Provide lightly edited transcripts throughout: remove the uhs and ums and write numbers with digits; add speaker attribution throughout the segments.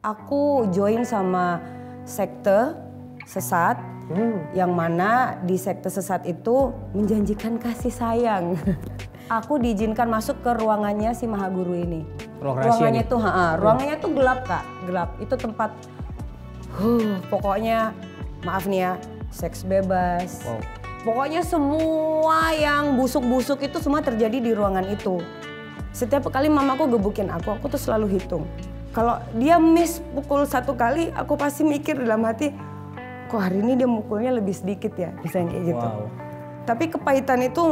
Speaker 1: aku join sama sekte sesat yang mana di sekte sesat itu menjanjikan kasih sayang. Aku diizinkan masuk ke ruangannya si Maha Guru ini. Ruangannya tuh, ruangannya tuh gelap Kak, gelap. Itu tempat, pokoknya maaf nih ya, seks bebas.
Speaker 2: Wow.
Speaker 1: Pokoknya semua yang busuk-busuk itu semua terjadi di ruangan itu. Setiap kali mamaku gebukin aku tuh selalu hitung. Kalau dia miss pukul 1 kali, aku pasti mikir dalam hati, kok hari ini dia mukulnya lebih sedikit ya, misalnya kayak gitu.
Speaker 2: Wow.
Speaker 1: Tapi kepahitan itu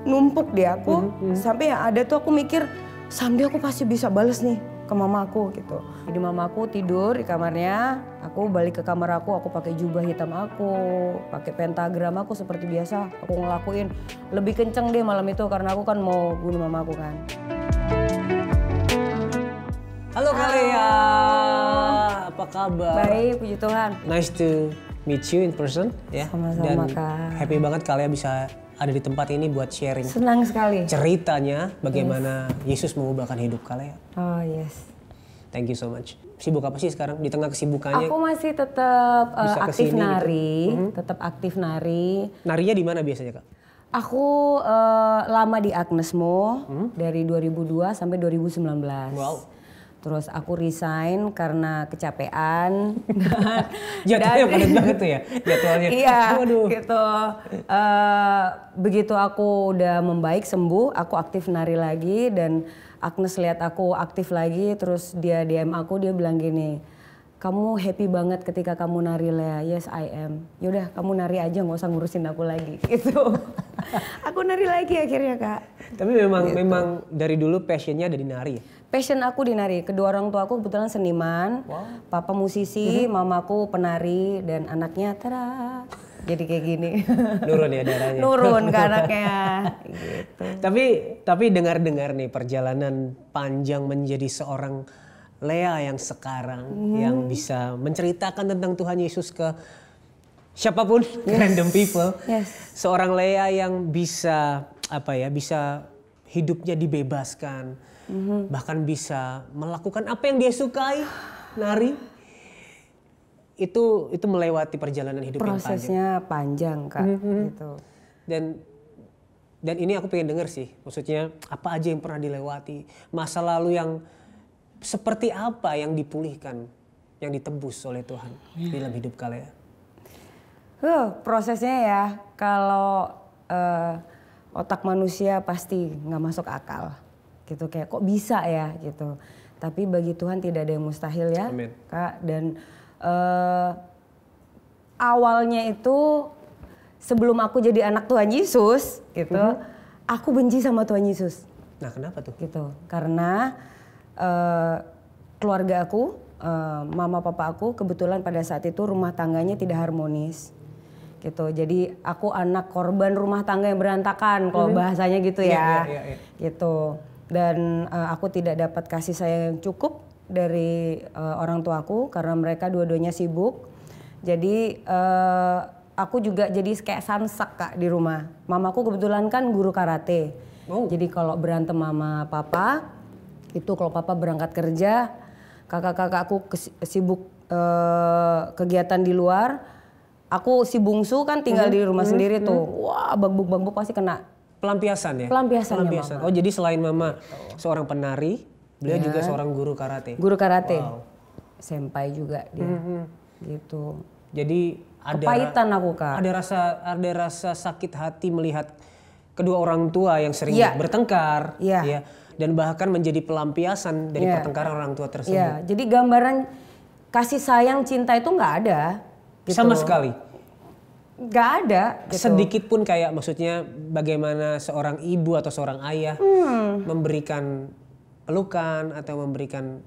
Speaker 1: numpuk di aku, sampai yang ada tuh aku mikir, someday aku pasti bisa bales nih ke mamaku gitu. Jadi mamaku tidur di kamarnya, aku balik ke kamar aku pakai jubah hitam aku, pakai pentagram aku seperti biasa. Aku ngelakuin lebih kenceng deh malam itu karena aku kan mau bunuh mamaku kan.
Speaker 2: Halo Kalea, apa kabar?
Speaker 1: Baik, puji Tuhan.
Speaker 2: Nice to meet you in person ya.
Speaker 1: Sama-sama,
Speaker 2: Dan
Speaker 1: Kak.
Speaker 2: happy banget Kalea bisa ada di tempat ini buat sharing.
Speaker 1: Senang sekali.
Speaker 2: Ceritanya bagaimana Yesus mengubahkan hidup Kalea.
Speaker 1: Oh yes.
Speaker 2: Thank you so much. Sibuk apa sih sekarang di tengah kesibukannya?
Speaker 1: Aku masih tetap
Speaker 2: Bisa
Speaker 1: aktif
Speaker 2: kesini
Speaker 1: nari,
Speaker 2: gitu?
Speaker 1: tetap aktif nari.
Speaker 2: Narinya di mana biasanya Kak?
Speaker 1: Aku lama di Agnesmo dari 2002 sampai 2019.
Speaker 2: Wow.
Speaker 1: Terus aku resign karena kecapean.
Speaker 2: Jadwalnya padat banget tuh ya jadwalnya.
Speaker 1: Iya,
Speaker 2: Waduh.
Speaker 1: gitu. Begitu aku udah membaik sembuh, aku aktif nari lagi dan Agnes lihat aku aktif lagi, terus dia DM aku, dia bilang gini, kamu happy banget ketika kamu nari Lea. Yes I am. Yaudah kamu nari aja, nggak usah ngurusin aku lagi. Gitu. Aku nari lagi akhirnya Kak.
Speaker 2: Tapi memang dari dulu passionnya ada di nari ya?
Speaker 1: Passion aku di nari. Kedua orang tua aku kebetulan seniman. Wow. Papa musisi, mamaku penari, dan anaknya tada. Jadi kayak gini.
Speaker 2: Nurun ya darahnya.
Speaker 1: Nurun ke anaknya. Gitu.
Speaker 2: Tapi dengar-dengar nih perjalanan panjang menjadi seorang Lea yang sekarang yang bisa menceritakan tentang Tuhan Yesus ke siapapun, random people.
Speaker 1: Yes.
Speaker 2: Seorang Lea yang bisa bisa hidupnya dibebaskan, bahkan bisa melakukan apa yang dia sukai, nari. Itu melewati perjalanan hidup yang panjang.
Speaker 1: Prosesnya panjang Kak. Gitu.
Speaker 2: Dan ini aku pengen denger sih, maksudnya apa aja yang pernah dilewati, masa lalu yang seperti apa yang dipulihkan, yang ditebus oleh Tuhan dalam hidup Kalea.
Speaker 1: Prosesnya ya, kalau otak manusia pasti nggak masuk akal, gitu kayak kok bisa ya gitu. Tapi bagi Tuhan tidak ada yang mustahil ya,
Speaker 2: Amen.
Speaker 1: Kak. Dan awalnya itu sebelum aku jadi anak Tuhan Yesus, gitu, aku benci sama Tuhan Yesus.
Speaker 2: Nah kenapa tuh?
Speaker 1: Gitu, karena keluarga aku, mama papa aku kebetulan pada saat itu rumah tangganya tidak harmonis. Gitu. Jadi aku anak korban rumah tangga yang berantakan kalau bahasanya gitu ya. Gitu. Dan aku tidak dapat kasih sayang yang cukup dari orang tuaku karena mereka dua-duanya sibuk. Jadi aku juga jadi kayak sansak Kak di rumah. Mamaku kebetulan kan guru karate. Jadi kalau berantem sama papa, itu kalau papa berangkat kerja, kakak-kakakku sibuk kegiatan di luar, aku si bungsu kan tinggal di rumah sendiri tuh. Wah, bambuk-bambuk pasti kena.
Speaker 2: Pelampiasan ya?
Speaker 1: Pelampiasannya Mama.
Speaker 2: Oh jadi selain Mama seorang penari, beliau juga seorang guru karate?
Speaker 1: Guru karate.
Speaker 2: Wow.
Speaker 1: Senpai juga dia. Gitu.
Speaker 2: Jadi
Speaker 1: kepahitan aku Kak.
Speaker 2: Ada rasa sakit hati melihat kedua orang tua yang sering bertengkar. Ya, dan bahkan menjadi pelampiasan dari pertengkaran orang tua tersebut.
Speaker 1: Iya, jadi gambaran kasih sayang cinta itu nggak ada. Gitu.
Speaker 2: Sama sekali?
Speaker 1: Nggak ada. Gitu.
Speaker 2: Sedikit pun kayak maksudnya bagaimana seorang ibu atau seorang ayah memberikan pelukan atau memberikan.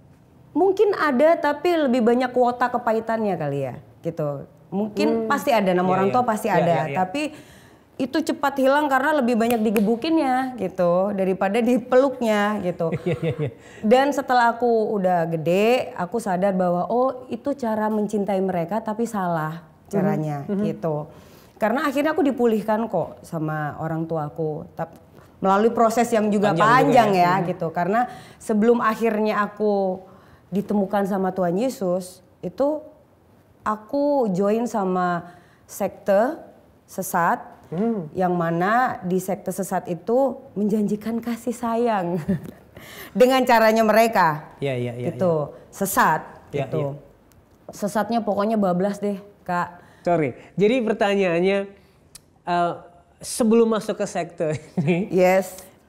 Speaker 1: Mungkin ada tapi lebih banyak kuota kepahitannya kali ya gitu. Mungkin pasti ada, nama orang tua pasti ada. Tapi itu cepat hilang karena lebih banyak digebukinnya gitu daripada dipeluknya gitu. Dan setelah aku udah gede, aku sadar bahwa oh itu cara mencintai mereka tapi salah caranya gitu. Karena akhirnya aku dipulihkan kok sama orang tuaku. Melalui proses yang juga panjang ya gitu. Karena sebelum akhirnya aku ditemukan sama Tuhan Yesus, itu aku join sama sekte sesat, yang mana di sekte sesat itu menjanjikan kasih sayang dengan caranya mereka. Gitu. Sesat gitu. Sesatnya pokoknya bablas deh, Kak.
Speaker 2: Sorry. Jadi pertanyaannya, sebelum masuk ke sekte ini,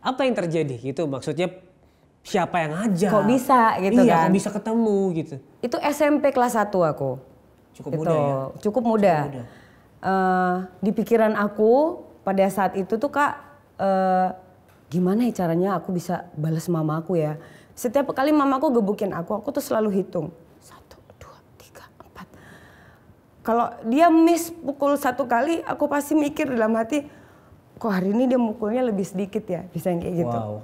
Speaker 2: apa yang terjadi gitu? Maksudnya siapa yang ngajak?
Speaker 1: Kok bisa gitu kan?
Speaker 2: Kok bisa ketemu gitu?
Speaker 1: Itu SMP kelas 1 aku.
Speaker 2: Cukup muda ya?
Speaker 1: Cukup muda. Di pikiran aku pada saat itu tuh Kak, gimana ya caranya aku bisa balas mama aku ya? Setiap kali mamaku gebukin aku tuh selalu hitung. 1, 2, 3, 4. Kalau dia miss pukul 1 kali, aku pasti mikir dalam hati, kok hari ini dia mukulnya lebih sedikit ya? Bisa yang kayak gitu.
Speaker 2: Wow.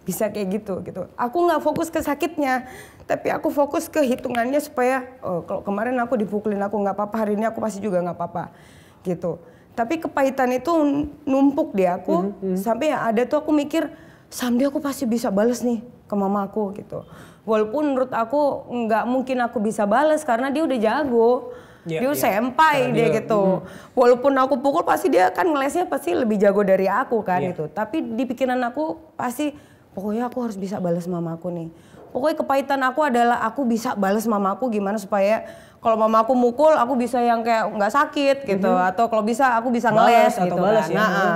Speaker 1: Bisa kayak gitu. Aku nggak fokus ke sakitnya, tapi aku fokus ke hitungannya supaya kalau kemarin aku dipukulin aku nggak apa-apa, hari ini aku pasti juga nggak apa-apa gitu. Tapi kepahitan itu numpuk di aku sampai yang ada tuh aku mikir someday aku pasti bisa bales nih ke mama aku gitu. Walaupun menurut aku nggak mungkin aku bisa bales karena dia udah jago. Dia senpai dia gitu. Walaupun aku pukul pasti dia kan ngelesnya pasti lebih jago dari aku kan gitu. Tapi di pikiran aku pasti pokoknya aku harus bisa balas mamaku nih. Pokoknya kepahitan aku adalah aku bisa balas mamaku gimana supaya kalau mamaku mukul aku bisa yang kayak nggak sakit gitu. Atau kalau bisa aku bisa ngeles gitu
Speaker 2: balas
Speaker 1: kan.
Speaker 2: Ya.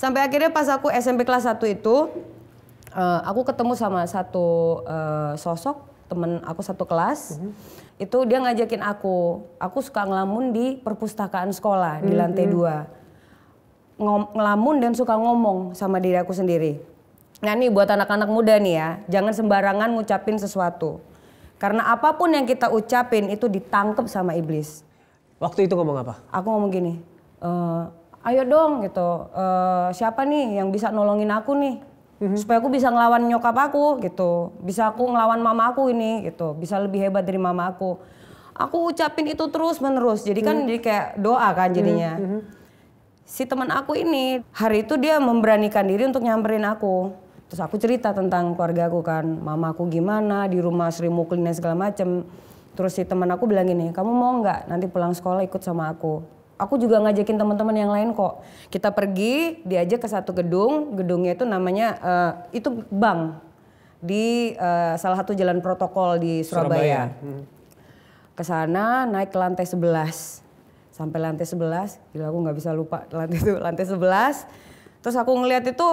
Speaker 1: Sampai akhirnya pas aku SMP kelas 1 itu aku ketemu sama satu sosok temen aku satu kelas. Itu dia ngajakin aku suka ngelamun di perpustakaan sekolah di lantai 2. Ngelamun dan suka ngomong sama diri aku sendiri. Nah nih buat anak-anak muda nih ya, jangan sembarangan ngucapin sesuatu. Karena apapun yang kita ucapin itu ditangkap sama iblis.
Speaker 2: Waktu itu ngomong apa?
Speaker 1: Aku ngomong gini, ayo dong gitu, siapa nih yang bisa nolongin aku nih? Supaya aku bisa ngelawan nyokap aku gitu, bisa aku ngelawan mama aku ini gitu, bisa lebih hebat dari mama aku. Aku ucapin itu terus menerus, jadi kan jadi kayak doa kan jadinya. Si teman aku ini hari itu dia memberanikan diri untuk nyamperin aku. Terus aku cerita tentang keluarga aku kan, mama aku gimana di rumah sering mukulin dan segala macem. Terus si teman aku bilang gini, kamu mau nggak nanti pulang sekolah ikut sama aku? Aku juga ngajakin teman-teman yang lain kok. Kita pergi, diajak ke satu gedung. Gedungnya itu namanya itu bank di salah satu jalan protokol di Surabaya. Ke sana naik ke lantai 11. Sampai lantai 11, gila aku nggak bisa lupa lantai 11. Terus aku ngeliat itu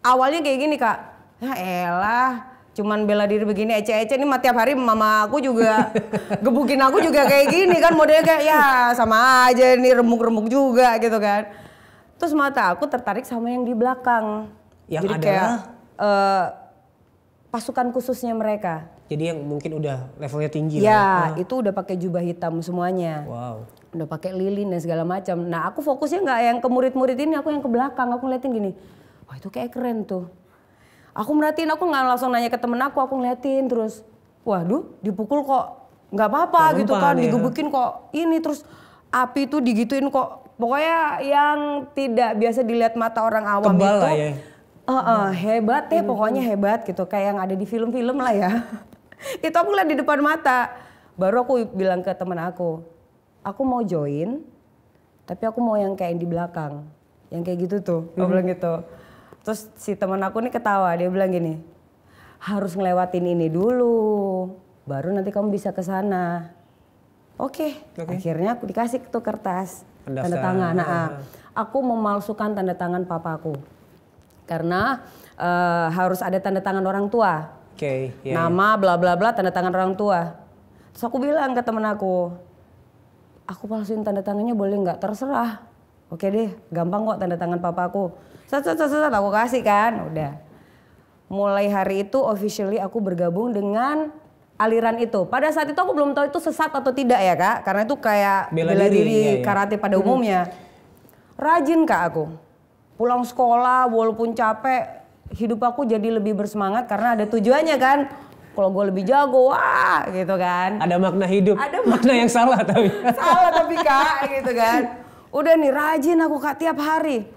Speaker 1: awalnya kayak gini Kak. Ya elah, cuman bela diri begini ece-ece ini tiap hari mama aku juga gebukin aku juga kayak gini kan, modelnya kayak ya sama aja nih, remuk-remuk juga gitu kan. Terus mata aku tertarik sama yang di belakang.
Speaker 2: Yang
Speaker 1: jadi
Speaker 2: adalah
Speaker 1: kayak pasukan khususnya mereka.
Speaker 2: Jadi yang mungkin udah levelnya tinggi
Speaker 1: ya. Itu udah pakai jubah hitam semuanya.
Speaker 2: Wow.
Speaker 1: Udah pakai lilin dan segala macam. Nah aku fokusnya nggak yang ke murid-murid ini, aku yang ke belakang. Aku ngeliatin gini, wah itu kayak keren tuh. Aku merhatiin, aku nggak langsung nanya ke temen aku ngeliatin terus. Waduh, dipukul kok nggak apa-apa gitu kan, digebukin kok ini terus api tuh digituin kok. Pokoknya yang tidak biasa dilihat mata orang awam
Speaker 2: Kebal
Speaker 1: itu.
Speaker 2: Lah ya.
Speaker 1: Hebat deh, pokoknya hebat gitu. Kayak yang ada di film-film lah ya. Itu aku lihat di depan mata. Baru aku bilang ke temen aku mau join, tapi aku mau yang kayak di belakang. Yang kayak gitu tuh, aku bilang gitu. Terus si teman aku nih ketawa, dia bilang gini, harus ngelewatin ini dulu, baru nanti kamu bisa ke sana. Oke. Akhirnya aku dikasih tuh kertas, tanda tangan. Nah, aku memalsukan tanda tangan papaku. Karena harus ada tanda tangan orang tua. Nama bla bla bla, tanda tangan orang tua. Terus aku bilang ke temen aku palsuin tanda tangannya boleh nggak? Terserah. Oke deh, gampang kok tanda tangan papaku. Aku kasih kan, udah. Mulai hari itu officially aku bergabung dengan aliran itu. Pada saat itu aku belum tahu itu sesat atau tidak ya Kak, karena itu kayak bela diri karate pada umumnya. Rajin Kak aku. Pulang sekolah walaupun capek, hidup aku jadi lebih bersemangat karena ada tujuannya kan. Kalau gue lebih jago, wah gitu kan.
Speaker 2: Ada makna hidup, ada makna yang salah tapi.
Speaker 1: Salah tapi Kak gitu kan. Udah nih rajin aku Kak tiap hari.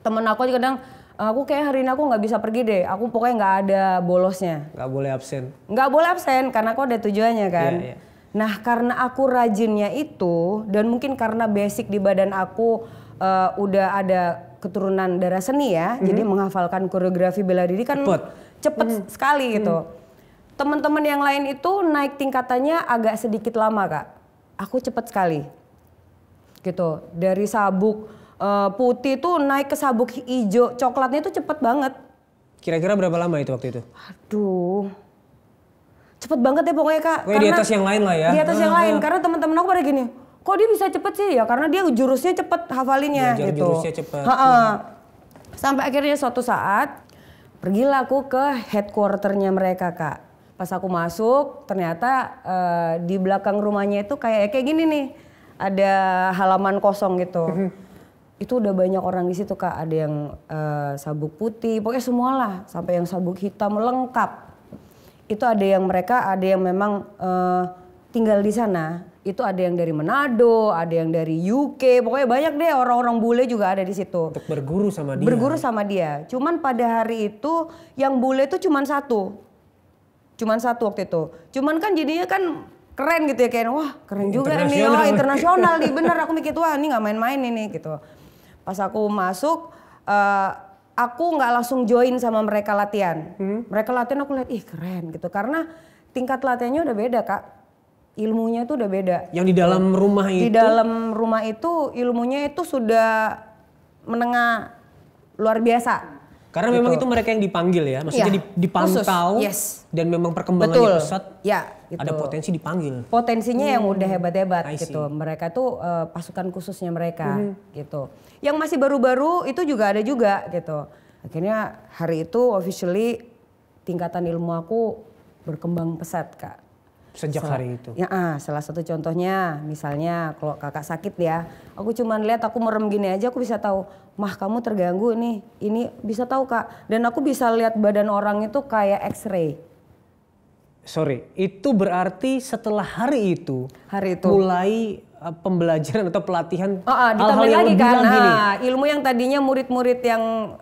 Speaker 1: Temen aku kadang aku kayak hari ini aku nggak bisa pergi deh. Aku pokoknya nggak ada bolosnya.
Speaker 2: Nggak boleh absen.
Speaker 1: Nggak boleh absen karena aku ada tujuannya kan.
Speaker 2: Iya.
Speaker 1: Nah karena aku rajinnya itu dan mungkin karena basic di badan aku udah ada keturunan darah seni ya. Jadi menghafalkan koreografi bela diri kan cepet sekali gitu. Teman-teman yang lain itu naik tingkatannya agak sedikit lama Kak. Aku cepet sekali. Gitu. Dari sabuk putih tuh naik ke sabuk hijau coklatnya itu cepet banget.
Speaker 2: Kira-kira berapa lama itu waktu itu?
Speaker 1: Aduh, cepet banget ya pokoknya Kak.
Speaker 2: Karena di atas yang lain lah ya.
Speaker 1: Di atas yang lain karena teman-teman aku pada gini, kok dia bisa cepet sih ya? Karena dia jurusnya cepet hafalinnya gitu.
Speaker 2: Jurusnya cepet.
Speaker 1: Sampai akhirnya suatu saat pergilah aku ke headquarternya mereka Kak. Pas aku masuk ternyata di belakang rumahnya itu kayak gini nih, ada halaman kosong gitu. Itu udah banyak orang di situ Kak, ada yang sabuk putih, pokoknya semualah, sampai yang sabuk hitam lengkap. Itu ada yang memang tinggal di sana. Itu ada yang dari Manado, ada yang dari UK, pokoknya banyak deh orang-orang bule juga ada di situ.
Speaker 2: Untuk berguru sama dia.
Speaker 1: Berguru sama dia. Cuman pada hari itu yang bule itu cuman satu waktu itu. Cuman kan jadinya kan keren gitu ya, kayak wah keren juga ini, internasional nih, bener aku mikir wah ini nggak main-main ini gitu. Pas aku masuk, aku nggak langsung join sama mereka latihan. Mereka latihan aku lihat, ih keren gitu. Karena tingkat latihannya udah beda Kak. Ilmunya itu udah beda.
Speaker 2: Yang di dalam rumah itu?
Speaker 1: Di dalam rumah itu ilmunya itu sudah menengah luar biasa.
Speaker 2: Karena gitu. Memang itu mereka yang dipanggil ya, maksudnya dipantau dan memang perkembangannya pesat.
Speaker 1: Ya, gitu.
Speaker 2: Ada potensi dipanggil.
Speaker 1: Potensinya yang udah hebat-hebat gitu. Mereka tuh pasukan khususnya mereka gitu. Yang masih baru-baru itu juga ada juga gitu. Akhirnya hari itu officially tingkatan ilmu aku berkembang pesat Kak.
Speaker 2: Sejak hari itu?
Speaker 1: Ya, salah satu contohnya misalnya kalau kakak sakit ya, aku cuman lihat aku merem gini aja aku bisa tahu, mah kamu terganggu nih, ini bisa tahu Kak. Dan aku bisa lihat badan orang itu kayak X-ray.
Speaker 2: Sorry, itu berarti setelah hari itu mulai pembelajaran atau pelatihan
Speaker 1: ditambah lagi kan ilmu yang tadinya murid-murid yang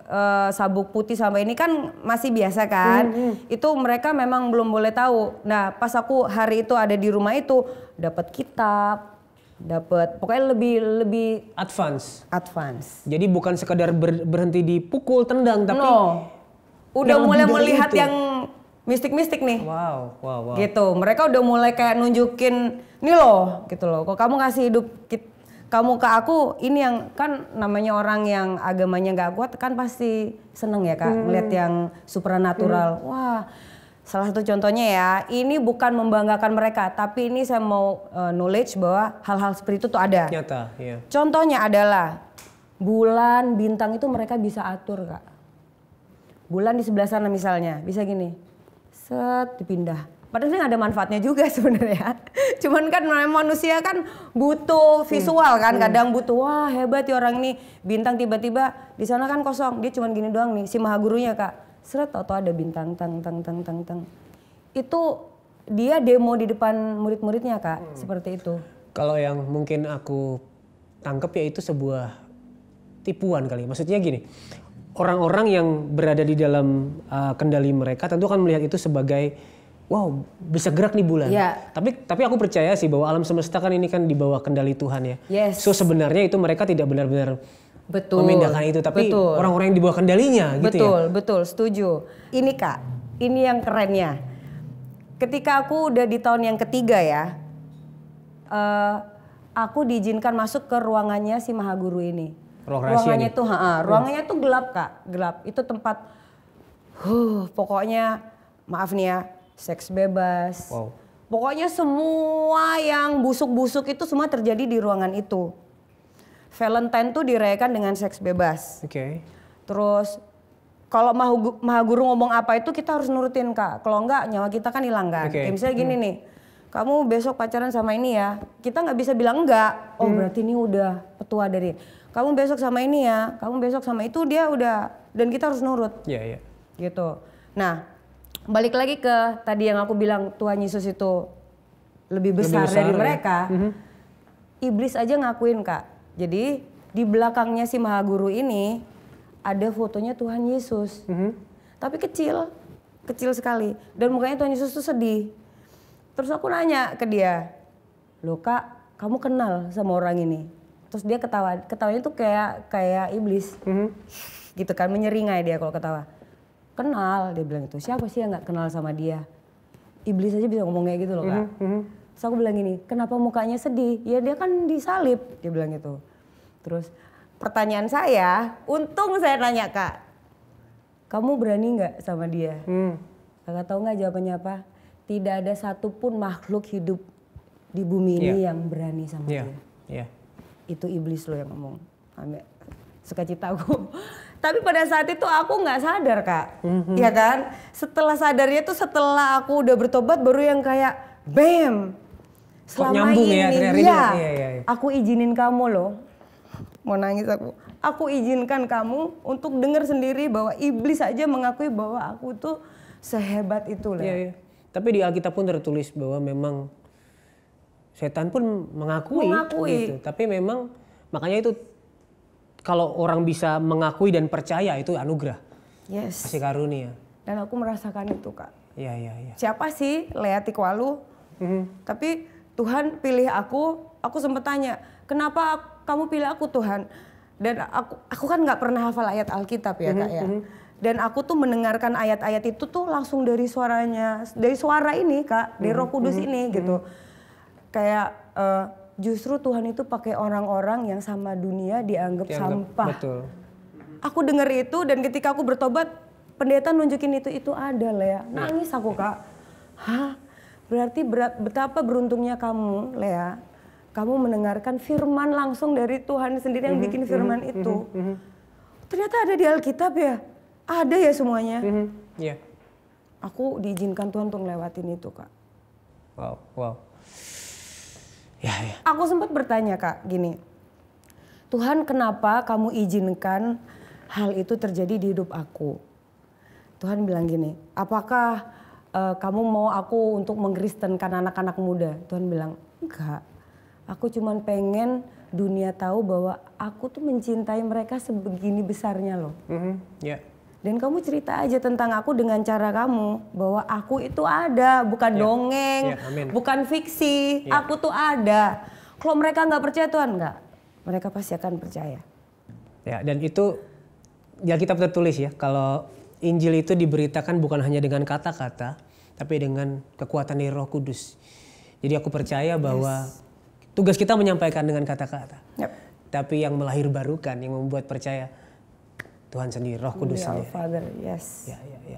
Speaker 1: sabuk putih sama ini kan masih biasa kan, itu mereka memang belum boleh tahu. Nah pas aku hari itu ada di rumah itu dapat kitab, dapat pokoknya lebih
Speaker 2: advance.
Speaker 1: Jadi
Speaker 2: bukan sekadar berhenti dipukul tendang tapi
Speaker 1: udah mulai melihat itu. Yang mistik-mistik nih.
Speaker 2: Wow.
Speaker 1: Gitu. Mereka udah mulai kayak nunjukin nih loh, gitu loh. Kok kamu kasih hidup kamu ke aku, ini yang kan namanya orang yang agamanya nggak kuat kan pasti seneng ya Kak, melihat yang supranatural. Wah, salah satu contohnya ya, ini bukan membanggakan mereka, tapi ini saya mau knowledge bahwa hal-hal seperti itu tuh ada.
Speaker 2: Nyata, iya.
Speaker 1: Contohnya adalah bulan, bintang itu mereka bisa atur Kak. Bulan di sebelah sana misalnya, bisa gini. Set dipindah. Padahal nggak ada manfaatnya juga sebenarnya. Cuman kan manusia kan butuh visual kan, kadang butuh wah hebat ya orang ini. Bintang tiba-tiba di sana kan kosong, dia cuman gini doang nih si maha gurunya Kak. Seret atau ada bintang tang. Itu dia demo di depan murid-muridnya Kak, seperti itu.
Speaker 2: Kalau yang mungkin aku tangkap ya itu sebuah tipuan kali. Maksudnya gini. Orang-orang yang berada di dalam kendali mereka tentu kan melihat itu sebagai wow bisa gerak nih bulan.
Speaker 1: Yeah.
Speaker 2: Tapi aku percaya sih bahwa alam semesta kan ini kan di bawah kendali Tuhan ya.
Speaker 1: Yes.
Speaker 2: So sebenarnya itu mereka tidak benar-benar memindahkan itu, tapi orang-orang yang di bawah kendalinya gitu ya.
Speaker 1: Betul, setuju. Ini Kak, ini yang kerennya. Ketika aku udah di tahun yang ketiga ya, aku diizinkan masuk ke ruangannya si maha guru ini. Ruangannya tuh gelap Kak, gelap. Itu tempat pokoknya maaf nih ya, seks bebas.
Speaker 2: Wow.
Speaker 1: Pokoknya semua yang busuk-busuk itu semua terjadi di ruangan itu. Valentine tuh dirayakan dengan seks bebas. Terus kalau maha guru ngomong apa itu kita harus nurutin Kak. Kalau enggak nyawa kita kan hilang kan. Kayak misalnya gini nih, kamu besok pacaran sama ini ya, kita nggak bisa bilang enggak. Oh berarti ini udah petua dari. Kamu besok sama ini ya, kamu besok sama itu dia udah, dan kita harus nurut.
Speaker 2: Iya.
Speaker 1: Gitu. Nah, balik lagi ke tadi yang aku bilang Tuhan Yesus itu lebih besar dari mereka. Iblis aja ngakuin Kak. Jadi di belakangnya si maha guru ini ada fotonya Tuhan Yesus. Tapi kecil sekali. Dan mukanya Tuhan Yesus tuh sedih. Terus aku nanya ke dia, "Loh Kak, kamu kenal sama orang ini?" Terus dia ketawanya tuh kayak iblis. Gitu kan, menyeringai dia kalau ketawa. "Kenal," dia bilang itu. "Siapa sih yang gak kenal sama dia? Iblis aja bisa ngomong kayak gitu loh Kak." Terus aku bilang gini, "Kenapa mukanya sedih?" "Ya dia kan disalib," dia bilang gitu. Terus pertanyaan saya, untung saya nanya Kak, "Kamu berani nggak sama dia?" Kakak tahu nggak jawabannya apa? Tidak ada satupun makhluk hidup di bumi ini yang berani sama dia. Itu iblis loh yang ngomong. Sukacitaku. Tapi pada saat itu aku nggak sadar Kak, ya kan? Setelah sadarnya tuh setelah aku udah bertobat baru yang kayak bam. Selama ini, aku izinin kamu loh. Mau nangis aku. Aku izinkan kamu untuk dengar sendiri bahwa iblis aja mengakui bahwa aku tuh sehebat itu loh.
Speaker 2: Tapi di Alkitab pun tertulis bahwa memang setan pun mengakui. Gitu. Tapi memang makanya itu kalau orang bisa mengakui dan percaya itu anugerah. Kasih karunia.
Speaker 1: Dan aku merasakan itu Kak.
Speaker 2: Iya.
Speaker 1: Siapa sih Lea Tikwalu? Tapi Tuhan pilih aku sempat tanya, "Kenapa kamu pilih aku Tuhan?" Dan aku kan nggak pernah hafal ayat Alkitab ya Kak ya. Dan aku tuh mendengarkan ayat-ayat itu tuh langsung dari suaranya, dari suara ini Kak, dari Roh Kudus ini gitu. Kayak justru Tuhan itu pakai orang-orang yang sama dunia dianggap sampah.
Speaker 2: Betul.
Speaker 1: Aku dengar itu dan ketika aku bertobat, pendeta nunjukin itu ada Lea. Nangis aku Kak. Hah? Berarti betapa beruntungnya kamu Lea. Kamu mendengarkan firman langsung dari Tuhan sendiri yang bikin firman itu. Ternyata ada di Alkitab ya. Ada ya semuanya. Aku diizinkan Tuhan untuk ngelewatin itu Kak.
Speaker 2: Wow. Ya.
Speaker 1: Aku sempat bertanya Kak gini. Tuhan kenapa kamu izinkan hal itu terjadi di hidup aku? Tuhan bilang gini, apakah kamu mau aku untuk mengkristenkan anak-anak muda? Tuhan bilang, enggak. Aku cuman pengen dunia tahu bahwa aku tuh mencintai mereka sebegini besarnya loh. Dan kamu cerita aja tentang aku dengan cara kamu. Bahwa aku itu ada, bukan dongeng, bukan fiksi. Aku tuh ada. Kalau mereka nggak percaya Tuhan, nggak. Mereka pasti akan percaya.
Speaker 2: Ya, dan itu ya Alkitab tertulis ya. Kalau Injil itu diberitakan bukan hanya dengan kata-kata, tapi dengan kekuatan dari Roh Kudus. Jadi aku percaya bahwa tugas kita menyampaikan dengan kata-kata. Tapi yang melahirbarukan, yang membuat percaya Tuhan sendiri, Roh Kudus sendiri.
Speaker 1: Father,
Speaker 2: Ya.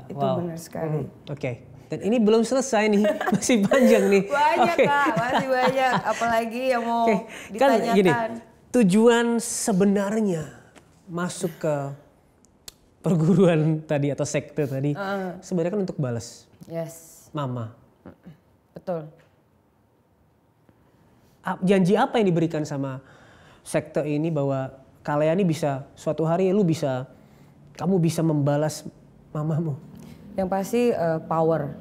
Speaker 1: Itu benar sekali.
Speaker 2: Oke. Dan ini belum selesai nih, masih panjang nih.
Speaker 1: Banyak Kak, masih banyak. Apalagi yang mau ditanyakan.
Speaker 2: Kan gini, tujuan sebenarnya masuk ke perguruan tadi atau sekte tadi, sebenarnya kan untuk balas. Mama.
Speaker 1: Betul.
Speaker 2: Janji apa yang diberikan sama sekte ini bahwa kalian ini bisa suatu hari kamu bisa membalas mamamu?
Speaker 1: Yang pasti power.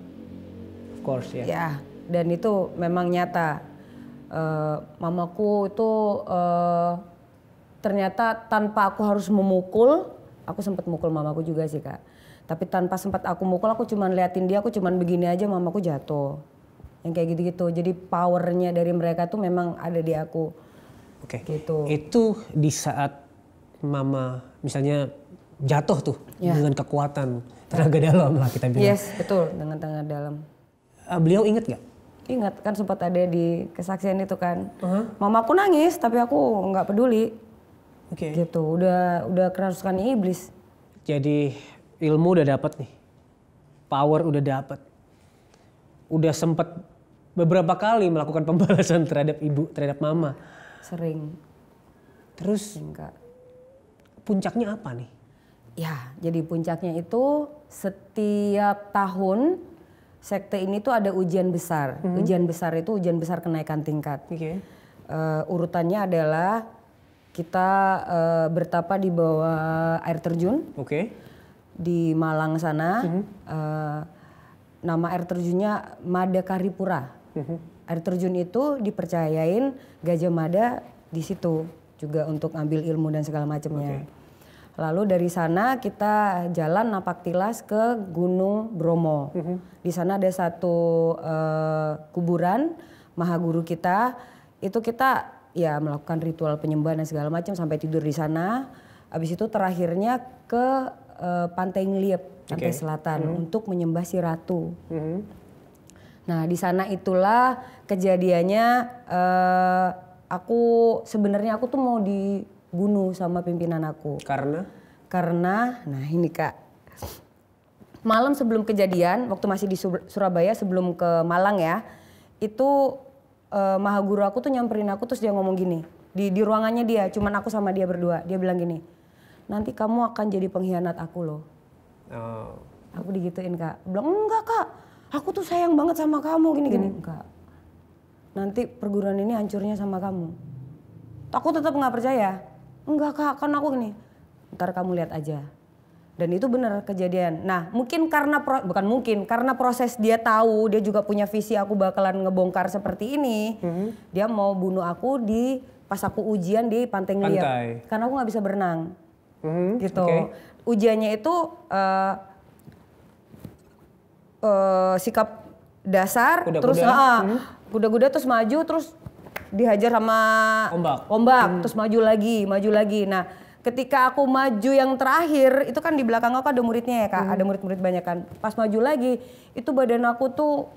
Speaker 2: Of course ya.
Speaker 1: Ya, dan itu memang nyata. Mamaku itu ternyata tanpa aku harus memukul, aku sempat mukul mamaku juga sih Kak. Tapi tanpa sempat aku mukul, aku cuman liatin dia, aku cuman begini aja mamaku jatuh. Yang kayak gitu-gitu. Jadi powernya dari mereka tuh memang ada di aku.
Speaker 2: Oke.
Speaker 1: Gitu.
Speaker 2: Itu di saat mama misalnya jatuh tuh dengan kekuatan tenaga dalam lah kita bilang.
Speaker 1: Yes, betul, dengan tenaga dalam.
Speaker 2: Beliau inget gak?
Speaker 1: Ingat kan sempat ada di kesaksian itu kan. Mamaku nangis tapi aku nggak peduli. Gitu, udah kerasukan iblis.
Speaker 2: Jadi ilmu udah dapat nih. Power udah dapat. Udah sempat beberapa kali melakukan pembalasan terhadap ibu, terhadap mama.
Speaker 1: Sering.
Speaker 2: Terus puncaknya apa nih?
Speaker 1: Ya, jadi puncaknya itu setiap tahun sekte ini tuh ada ujian besar. Ujian besar itu ujian besar kenaikan tingkat. Urutannya adalah kita bertapa di bawah air terjun. Di Malang sana. Nama air terjunnya Mada Karipura. Air terjun itu dipercayain Gajah Mada di situ juga untuk ambil ilmu dan segala macamnya. Lalu dari sana kita jalan napaktilas ke Gunung Bromo. Di sana ada satu kuburan Mahaguru kita. Itu kita ya melakukan ritual penyembahan dan segala macam sampai tidur di sana. Habis itu terakhirnya ke Pantai Ngeliep, Pantai Selatan untuk menyembah si Ratu. Nah di sana itulah kejadiannya sebenarnya aku tuh mau dibunuh sama pimpinan aku. Karena nah ini Kak, malam sebelum kejadian waktu masih di Surabaya sebelum ke Malang ya, itu Mahaguru aku tuh nyamperin aku terus dia ngomong gini di ruangannya dia, cuman aku sama dia berdua. Dia bilang gini, nanti kamu akan jadi pengkhianat aku loh. Aku digituin Kak, bilang enggak Kak, aku tuh sayang banget sama kamu gini-gini. Enggak, nanti perguruan ini hancurnya sama kamu. Aku tetap nggak percaya. Enggak Kak, kan aku gini. Ntar kamu lihat aja. Dan itu benar kejadian. Nah mungkin karena karena proses dia tahu, dia juga punya visi aku bakalan ngebongkar seperti ini. Dia mau bunuh aku pas aku ujian di Pantai Ngeliep. Karena aku nggak bisa berenang. Gitu. Ujiannya itu sikap dasar, terus kuda-kuda terus maju, terus dihajar sama ombak, terus maju lagi. Nah, ketika aku maju yang terakhir, itu kan di belakang aku ada muridnya ya Kak, ada murid-murid banyak kan. Pas maju lagi, itu badan aku tuh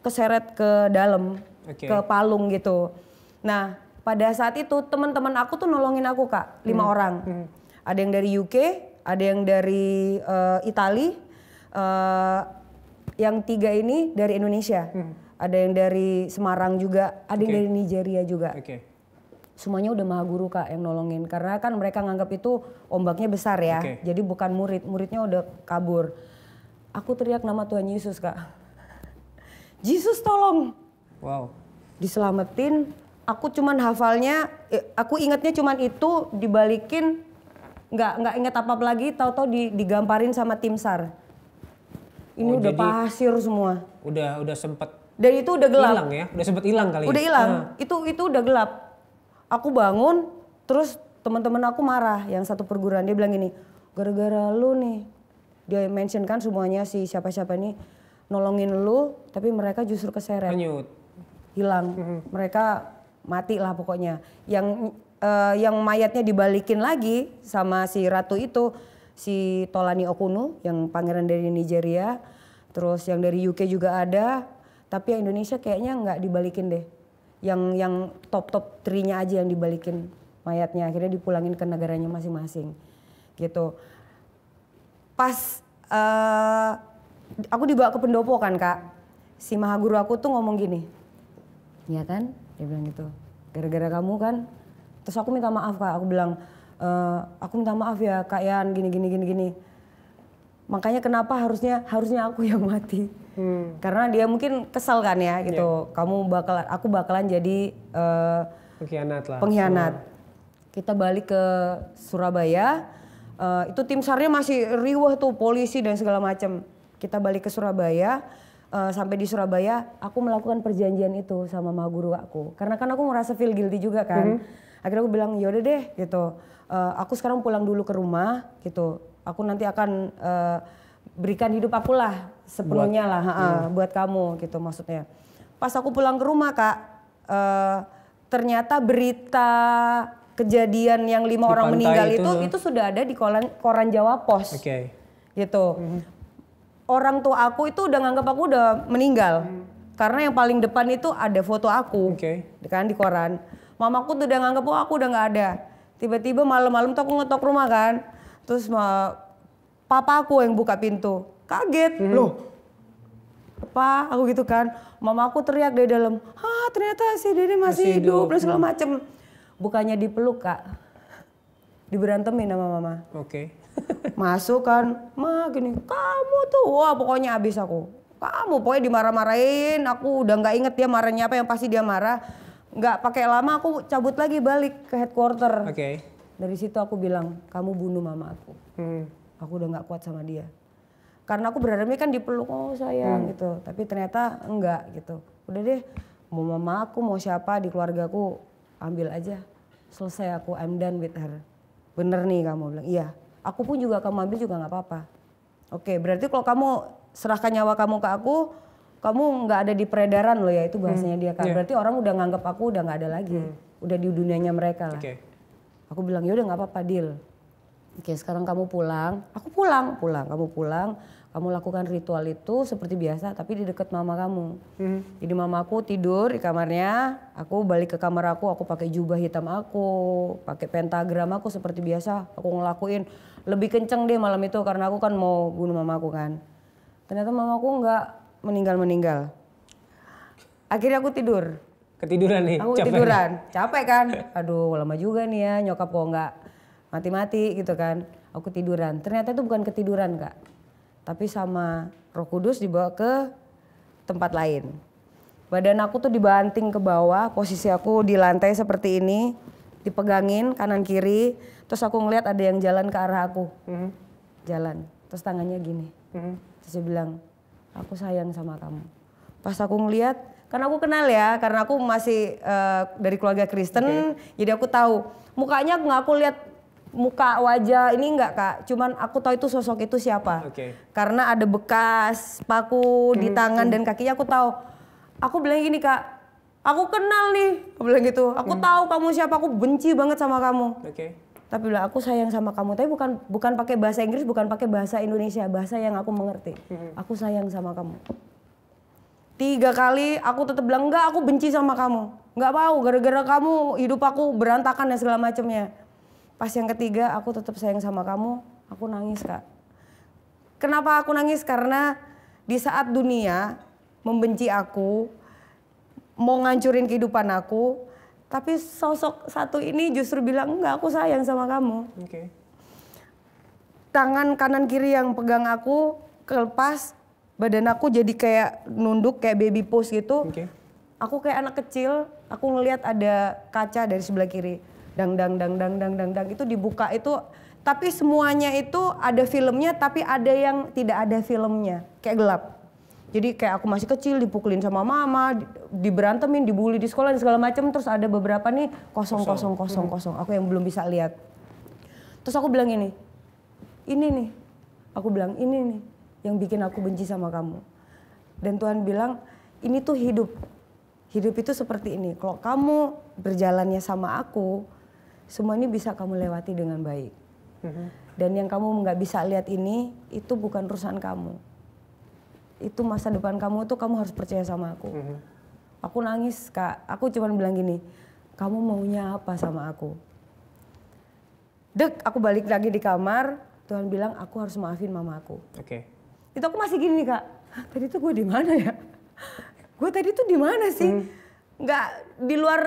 Speaker 1: keseret ke dalam, ke palung gitu. Nah, pada saat itu teman-teman aku tuh nolongin aku Kak, 5 orang. Ada yang dari UK, ada yang dari Itali, yang 3 ini dari Indonesia. Ada yang dari Semarang juga, ada yang dari Nigeria juga. Semuanya udah Mahaguru Kak yang nolongin. Karena kan mereka nganggap itu ombaknya besar ya. Jadi bukan muridnya udah kabur. Aku teriak nama Tuhan Yesus Kak. Yesus tolong.
Speaker 2: Wow.
Speaker 1: Diselamatin. Aku cuman hafalnya, aku ingatnya cuman itu, dibalikin. Nggak ingat apa-apa lagi, tahu-tahu digamparin sama tim SAR. Ini udah pasir semua.
Speaker 2: Udah sempet.
Speaker 1: Dan itu udah gelap.
Speaker 2: Hilang ya? Udah sempet hilang kali.
Speaker 1: Udah hilang. Itu udah gelap. Aku bangun, terus teman-teman aku marah. Yang satu perguruan dia bilang gini, gara-gara lu nih. Dia mention kan semuanya si siapa-siapa nih nolongin lu, tapi mereka justru keseret.
Speaker 2: Hanyut.
Speaker 1: Hilang. Mereka mati lah pokoknya. Yang mayatnya dibalikin lagi sama si Ratu itu, si Tolani Okunu yang pangeran dari Nigeria, terus yang dari UK juga ada, tapi yang Indonesia kayaknya nggak dibalikin deh. Yang top 3-nya aja yang dibalikin mayatnya, akhirnya dipulangin ke negaranya masing-masing gitu. Pas aku dibawa ke pendopo kan Kak, si Mahaguru aku tuh ngomong gini, ya kan, dia bilang gitu, gara-gara kamu kan. Terus aku minta maaf Kak, aku bilang, aku minta maaf ya Kak Yan, gini. Makanya kenapa harusnya aku yang mati. Karena dia mungkin kesal kan ya gitu. Aku bakalan jadi pengkhianat. Kita balik ke Surabaya. Itu tim SAR-nya masih riwah tuh, polisi dan segala macam. Kita balik ke Surabaya. Sampai di Surabaya aku melakukan perjanjian itu sama Mahaguru aku. Karena kan aku merasa feel guilty juga kan. Akhirnya aku bilang yaudah deh gitu. Aku sekarang pulang dulu ke rumah gitu. Aku nanti akan berikan hidup aku lah sepenuhnya buat kamu gitu maksudnya. Pas aku pulang ke rumah Kak, ternyata berita kejadian yang 5 orang meninggal itu sudah ada di koran Jawa Pos. Gitu. Orang tua aku itu udah nganggap aku udah meninggal. Karena yang paling depan itu ada foto aku. Kan di koran. Mamaku tuh udah nganggap aku udah nggak ada. Tiba-tiba malam-malam tuh aku ngetok rumah kan. Terus papa aku yang buka pintu. Kaget. Loh. Apa? Aku gitu kan. Mama aku teriak dari dalam. Ternyata si Dede masih hidup dan segala macem. Bukannya dipeluk Kak. Diberantemin sama mama. Masuk kan. Ma gini. Kamu tuh. Wah pokoknya abis aku. Kamu pokoknya dimarah-marahin. Aku udah gak inget dia marahnya apa. Yang pasti dia marah. Gak pakai lama aku cabut lagi balik ke headquarter. Dari situ aku bilang, kamu bunuh mama aku. Aku udah gak kuat sama dia. Karena aku berharapnya kan dipeluk, oh sayang gitu. Tapi ternyata enggak gitu. Udah deh, mau mama aku, mau siapa di keluarga aku, ambil aja. Selesai aku, I'm done with her. bener nih kamu bilang, iya. Aku pun juga kamu ambil juga nggak apa-apa. Oke, berarti kalau kamu serahkan nyawa kamu ke aku, kamu nggak ada di peredaran loh ya, itu bahasanya dia kan. Berarti orang udah nganggap aku udah nggak ada lagi, udah di dunianya mereka lah. Aku bilang yaudah nggak apa-apa, deal. Oke, sekarang kamu pulang. Aku pulang. Kamu pulang. Kamu lakukan ritual itu seperti biasa, tapi di dekat mama kamu. Jadi mama aku tidur di kamarnya, aku balik ke kamar aku pakai jubah hitam aku, pakai pentagram aku seperti biasa. Aku ngelakuin lebih kenceng deh malam itu karena aku kan mau bunuh mama aku kan. Ternyata mama aku nggak meninggal. Akhirnya aku tidur.
Speaker 2: Ketiduran nih?
Speaker 1: Aku ketiduran, capek kan. Aduh lama juga nih ya nyokap kok nggak mati-mati gitu kan. Aku tiduran, ternyata itu bukan ketiduran Kak. Tapi sama Roh Kudus dibawa ke tempat lain. Badan aku tuh dibanting ke bawah, posisi aku di lantai seperti ini, dipegangin kanan kiri, terus aku ngeliat ada yang jalan ke arah aku. Jalan, terus tangannya gini. Terus dia bilang, aku sayang sama kamu. Pas aku ngeliat, karena aku kenal ya, karena aku masih dari keluarga Kristen, jadi aku tahu. Mukanya nggak aku lihat muka wajah ini enggak Kak, cuman aku tahu itu sosok itu siapa. Karena ada bekas paku di tangan dan kakinya aku tahu. Aku bilang gini Kak, aku kenal nih, aku bilang gitu. Aku tahu kamu siapa, aku benci banget sama kamu. Tapi bilang aku sayang sama kamu, tapi bukan pakai bahasa Inggris, bukan pakai bahasa Indonesia, bahasa yang aku mengerti. Aku sayang sama kamu. 3 kali aku tetap bilang enggak, aku benci sama kamu. Enggak mau, gara-gara kamu hidup aku berantakan dan segala macamnya. Pas yang ketiga aku tetap sayang sama kamu, aku nangis Kak. Kenapa aku nangis? Karena di saat dunia membenci aku, mau ngancurin kehidupan aku, tapi sosok satu ini justru bilang enggak, aku sayang sama kamu. Tangan kanan kiri yang pegang aku kelepas, badan aku jadi kayak nunduk kayak baby pose gitu. Aku kayak anak kecil, aku ngelihat ada kaca dari sebelah kiri. Dang itu dibuka itu, tapi semuanya itu ada filmnya, tapi ada yang tidak ada filmnya, kayak gelap. Jadi kayak aku masih kecil dipukulin sama mama, diberantemin, dibully di sekolah dan segala macam, terus ada beberapa nih kosong. Aku yang belum bisa lihat. Terus aku bilang ini nih, aku bilang ini nih yang bikin aku benci sama kamu. Dan Tuhan bilang ini tuh hidup. Hidup itu seperti ini. Kalau kamu berjalannya sama aku, semua ini bisa kamu lewati dengan baik. Dan yang kamu nggak bisa lihat ini, itu bukan urusan kamu. Itu masa depan kamu tuh kamu harus percaya sama aku. Aku nangis Kak, aku cuma bilang gini, kamu maunya apa sama aku? Dek, aku balik lagi di kamar, Tuhan bilang aku harus maafin mama aku. Itu aku masih gini Kak, tadi tuh gue di mana ya? Gue tadi tuh di mana sih? Nggak di luar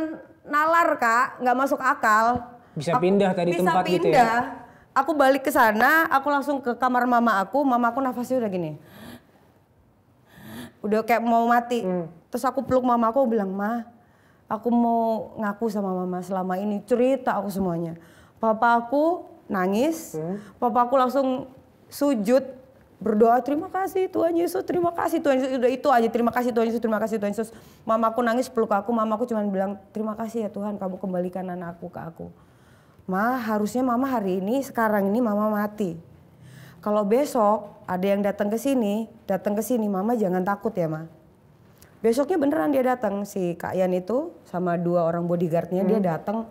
Speaker 1: nalar Kak, nggak masuk akal.
Speaker 2: Bisa pindah tadi tempat gitu ya?
Speaker 1: Aku balik ke sana, aku langsung ke kamar mama aku nafasnya udah gini. Udah kayak mau mati. Terus aku peluk mama aku bilang, Ma, aku mau ngaku sama mama selama ini, cerita aku semuanya. Papa aku nangis, papa aku langsung sujud, berdoa, terima kasih Tuhan Yesus, terima kasih Tuhan Yesus, udah itu aja, terima kasih Tuhan Yesus, terima kasih Tuhan Yesus. Mamaku nangis peluk aku, mamaku cuma bilang, terima kasih ya Tuhan kamu kembalikan anakku ke aku. Ma, harusnya mama hari ini, sekarang ini mama mati. Kalau besok ada yang datang ke sini, mama jangan takut ya Ma. Besoknya beneran dia datang, si Kak Yan itu sama 2 orang bodyguardnya, dia datang.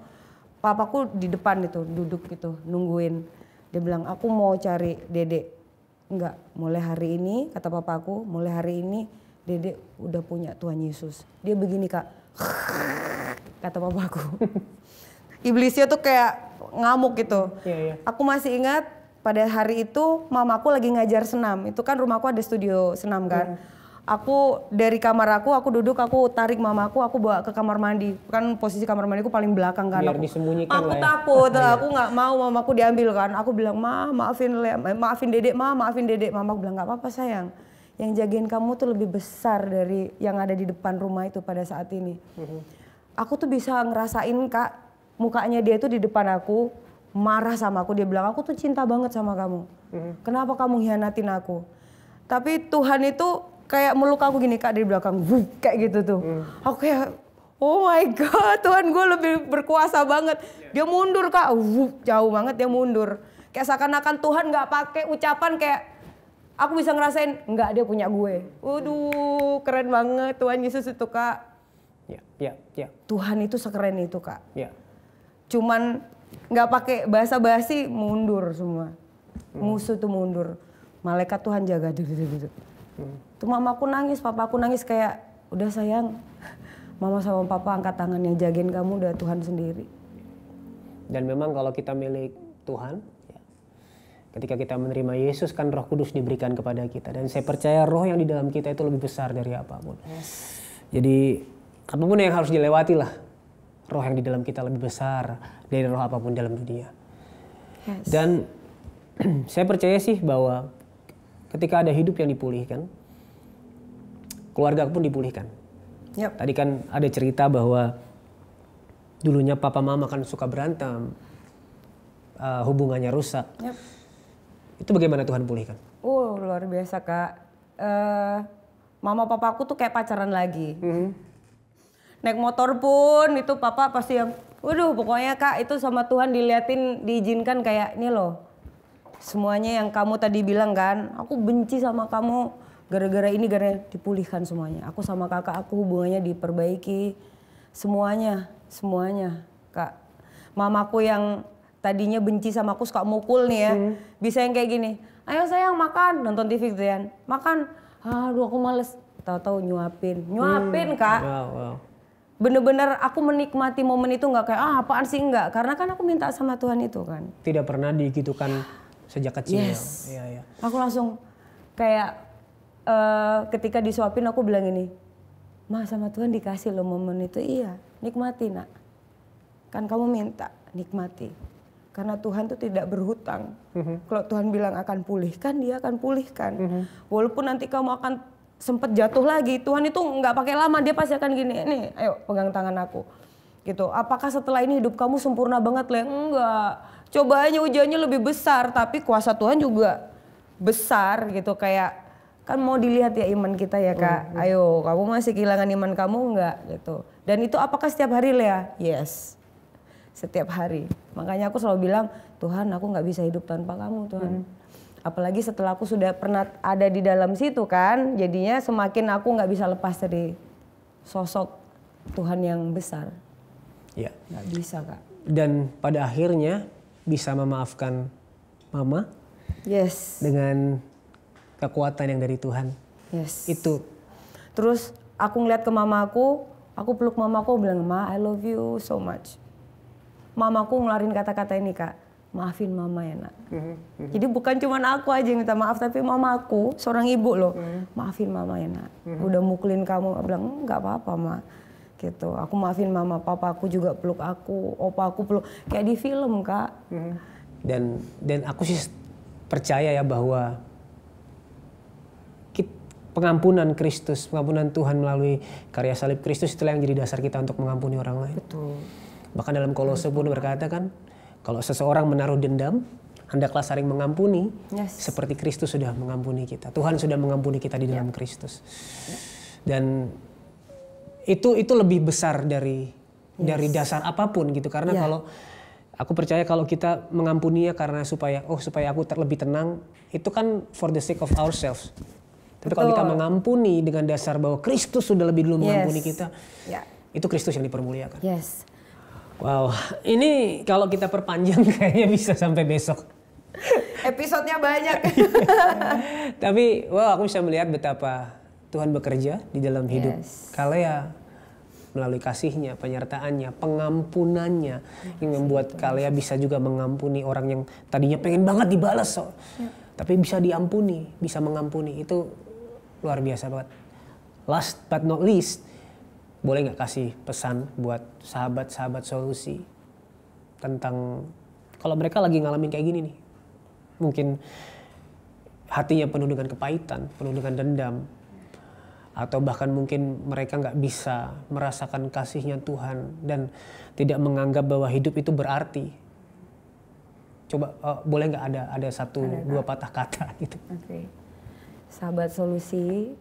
Speaker 1: Papaku di depan itu, duduk gitu, nungguin. Dia bilang, aku mau cari Dede. Enggak, mulai hari ini kata papaku, mulai hari ini Dede udah punya Tuhan Yesus. Dia begini Kak, kata papaku. Iblisnya tuh kayak ngamuk gitu. Aku masih ingat pada hari itu mamaku lagi ngajar senam. Itu kan rumahku ada studio senam kan. Aku dari kamar aku duduk, aku tarik mamaku, aku bawa ke kamar mandi. Kan posisi kamar mandiku paling belakang kan.
Speaker 2: Biar disembunyikan
Speaker 1: aku
Speaker 2: lah ya.
Speaker 1: Takut, aku nggak mau mamaku diambil kan. Aku bilang, maafin Dedek, maafin Dedek. Mamaku bilang, nggak apa-apa sayang. Yang jagain kamu tuh lebih besar dari yang ada di depan rumah itu pada saat ini. Aku tuh bisa ngerasain Kak, mukanya dia tuh di depan aku, marah sama aku. Dia bilang, aku tuh cinta banget sama kamu. Kenapa kamu hianatin aku? Tapi Tuhan itu kayak meluk aku gini Kak dari belakang, kayak gitu tuh. Aku kayak, Oh my God, Tuhan gue lebih berkuasa banget. Dia mundur Kak, jauh banget dia mundur. Kayak seakan-akan Tuhan gak pakai ucapan kayak aku bisa ngerasain, enggak dia punya gue. Waduh, keren banget Tuhan Yesus itu Kak.
Speaker 2: Ya.
Speaker 1: Tuhan itu sekeren itu Kak.
Speaker 2: Ya.
Speaker 1: Cuman gak pakai bahasa basi, mundur semua. Musuh tuh mundur. Malaikat Tuhan jaga. Tuh mamaku nangis, papaku nangis kayak, udah sayang. Mama sama papa angkat tangan, yang jagain kamu udah Tuhan sendiri.
Speaker 2: Dan memang kalau kita milik Tuhan, ya, ketika kita menerima Yesus kan Roh Kudus diberikan kepada kita. Dan saya percaya roh yang di dalam kita itu lebih besar dari apapun. Yes. Jadi apapun yang harus dilewati lah, roh yang di dalam kita lebih besar dari roh apapun dalam dunia. Yes. Dan saya percaya sih bahwa ketika ada hidup yang dipulihkan, keluarga pun dipulihkan. Yep. Tadi kan ada cerita bahwa dulunya papa mama kan suka berantem, hubungannya rusak. Yep. Itu bagaimana Tuhan pulihkan?
Speaker 1: Luar biasa Kak. Mama papaku tuh kayak pacaran lagi. Naik motor pun itu papa pasti yang, waduh pokoknya Kak itu sama Tuhan diliatin, diizinkan kayak ini loh. Semuanya yang kamu tadi bilang kan, aku benci sama kamu. Gara-gara ini dipulihkan semuanya. Aku sama kakak aku hubungannya diperbaiki. Semuanya Kak. Mamaku yang tadinya benci sama aku suka mukul nih ya. Bisa yang kayak gini. Ayo sayang makan. Nonton TV gitu ya. Makan. Aduh aku males. Tahu-tahu nyuapin Kak. Wow. Bener-bener aku menikmati momen itu gak kayak apaan sih enggak. Karena kan aku minta sama Tuhan itu kan.
Speaker 2: Tidak pernah digitukan sejak kecil.
Speaker 1: Yes. Ya. Aku langsung kayak ketika disuapin aku bilang ini, Ma sama Tuhan dikasih loh momen itu. Iya, nikmati nak. Kan kamu minta, nikmati. Karena Tuhan tuh tidak berhutang. Kalau Tuhan bilang akan pulihkan, dia akan pulihkan. Walaupun nanti kamu akan sempat jatuh lagi, Tuhan itu nggak pakai lama, dia pasti akan gini, nih ayo pegang tangan aku. Gitu. Apakah setelah ini hidup kamu sempurna banget lah? Enggak. Cobaannya ujiannya lebih besar, tapi kuasa Tuhan juga besar gitu kayak. Kan mau dilihat ya iman kita ya Kak. Ayo kamu masih kehilangan iman kamu enggak gitu. Dan itu apakah setiap hari Lea? Yes. Setiap hari. Makanya aku selalu bilang Tuhan aku gak bisa hidup tanpa kamu Tuhan. Apalagi setelah aku sudah pernah ada di dalam situ kan. Jadinya semakin aku gak bisa lepas dari sosok Tuhan yang besar.
Speaker 2: Ya.
Speaker 1: Gak bisa Kak.
Speaker 2: Dan pada akhirnya bisa memaafkan mama.
Speaker 1: Yes.
Speaker 2: Dengan kekuatan yang dari Tuhan.
Speaker 1: Yes.
Speaker 2: Itu.
Speaker 1: Terus aku ngeliat ke mamaku, aku peluk mamaku bilang, Ma I love you so much. Mamaku ngeluarin kata-kata ini Kak, maafin mama ya nak. Jadi bukan cuma aku aja yang minta maaf, tapi mamaku, seorang ibu loh, maafin mama ya nak. Udah mukulin kamu, aku bilang nggak apa-apa Ma. Gitu, aku maafin mama, papa aku juga peluk aku, opa aku peluk, kayak di film Kak.
Speaker 2: Dan aku sih percaya ya bahwa pengampunan Kristus, pengampunan Tuhan melalui karya salib Kristus itulah yang jadi dasar kita untuk mengampuni orang lain.
Speaker 1: Betul.
Speaker 2: Bahkan dalam Kolose pun berkata kan, kalau seseorang menaruh dendam, hendaklah saling mengampuni, seperti Kristus sudah mengampuni kita. Tuhan sudah mengampuni kita di dalam Kristus. Dan itu lebih besar dari dasar apapun gitu. Karena kalau aku percaya kalau kita mengampuninya karena supaya aku lebih tenang, itu kan for the sake of ourselves. Tapi kalau kita mengampuni dengan dasar bahwa Kristus sudah lebih dulu mengampuni kita, itu Kristus yang dipermuliakan.
Speaker 1: Yes.
Speaker 2: Wow, ini kalau kita perpanjang kayaknya bisa sampai besok.
Speaker 1: Episodenya banyak.
Speaker 2: Tapi aku bisa melihat betapa Tuhan bekerja di dalam hidup Kalea melalui kasihnya, penyertaannya, pengampunannya yang membuat Kalea bisa juga mengampuni orang yang tadinya pengen banget dibalas. Tapi bisa diampuni, bisa mengampuni. Itu luar biasa banget. Last but not least, boleh nggak kasih pesan buat sahabat-sahabat solusi tentang kalau mereka lagi ngalamin kayak gini nih, mungkin hatinya penuh dengan kepahitan, penuh dengan dendam, atau bahkan mungkin mereka nggak bisa merasakan kasihnya Tuhan dan tidak menganggap bahwa hidup itu berarti. Coba boleh nggak ada dua patah kata gitu?
Speaker 1: Okay. Sahabat solusi,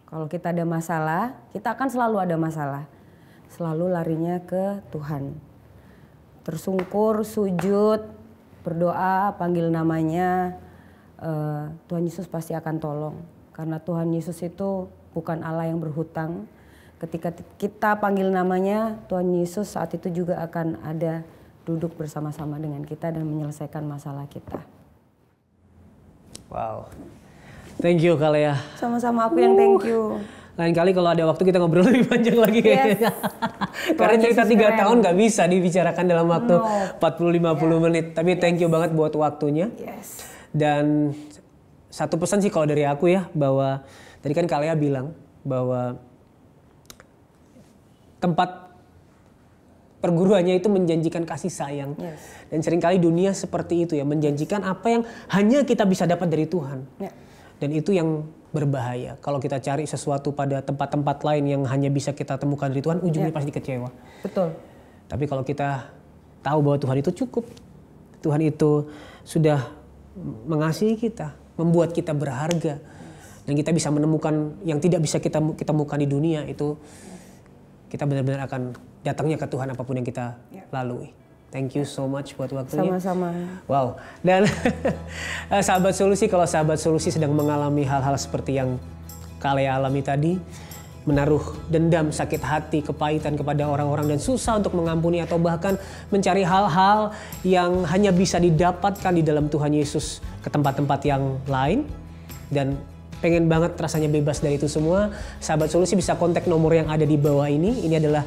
Speaker 1: kalau kita ada masalah, kita akan selalu ada masalah. selalu larinya ke Tuhan. Tersungkur, sujud, berdoa, panggil namanya, Tuhan Yesus pasti akan tolong. Karena Tuhan Yesus itu bukan Allah yang berhutang. Ketika kita panggil namanya, Tuhan Yesus saat itu juga akan ada duduk bersama-sama dengan kita dan menyelesaikan masalah kita.
Speaker 2: Wow, thank you Kak Lea.
Speaker 1: Sama-sama, aku yang thank you.
Speaker 2: Lain kali kalau ada waktu kita ngobrol lebih panjang lagi kayaknya. Karena cerita 3 tahun nggak bisa dibicarakan dalam waktu 40-50 menit. Tapi thank you banget buat waktunya. Dan satu pesan sih kalau dari aku ya, bahwa tadi kan Kak Lea bilang bahwa tempat perguruannya itu menjanjikan kasih sayang. Dan seringkali dunia seperti itu ya, menjanjikan apa yang hanya kita bisa dapat dari Tuhan. Dan itu yang berbahaya. Kalau kita cari sesuatu pada tempat-tempat lain yang hanya bisa kita temukan dari Tuhan, ujungnya pasti kecewa.
Speaker 1: Betul.
Speaker 2: Tapi kalau kita tahu bahwa Tuhan itu cukup, Tuhan itu sudah mengasihi kita, membuat kita berharga, dan kita bisa menemukan yang tidak bisa kita temukan di dunia, itu kita benar-benar akan datangnya ke Tuhan apapun yang kita lalui. Thank you so much buat waktunya.
Speaker 1: Sama-sama.
Speaker 2: Wow. Dan sahabat solusi, kalau sahabat solusi sedang mengalami hal-hal seperti yang Kak Lea alami tadi, menaruh dendam, sakit hati, kepahitan kepada orang-orang dan susah untuk mengampuni atau bahkan mencari hal-hal yang hanya bisa didapatkan di dalam Tuhan Yesus ke tempat-tempat yang lain dan pengen banget rasanya bebas dari itu semua, sahabat solusi bisa kontak nomor yang ada di bawah ini. Ini adalah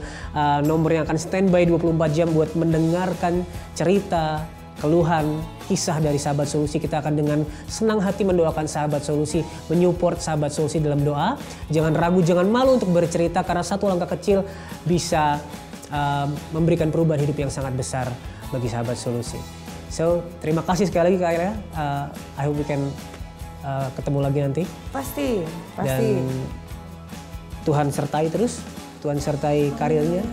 Speaker 2: nomor yang akan standby 24 jam buat mendengarkan cerita, keluhan, kisah dari sahabat solusi. Kita akan dengan senang hati mendoakan sahabat solusi, menyupport sahabat solusi dalam doa. Jangan ragu, jangan malu untuk bercerita, karena satu langkah kecil bisa memberikan perubahan hidup yang sangat besar bagi sahabat solusi. So, terima kasih sekali lagi Kak Lea. I hope we can ketemu lagi nanti.
Speaker 1: Pasti.
Speaker 2: Dan Tuhan sertai terus, Tuhan sertai karirnya,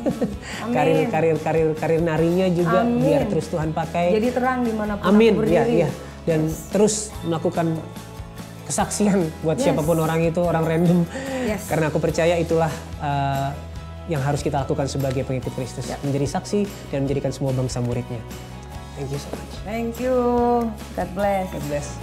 Speaker 2: karir narinya juga. Amin. Biar terus Tuhan pakai.
Speaker 1: Jadi terang dimanapun
Speaker 2: Amin.
Speaker 1: Aku berdiri.
Speaker 2: Ya. Dan terus melakukan kesaksian buat siapapun orang itu, orang random. Karena aku percaya itulah yang harus kita lakukan sebagai pengikut Kristus, menjadi saksi dan menjadikan semua bangsa muridnya. Thank you so much.
Speaker 1: Thank you. God bless.
Speaker 2: God bless.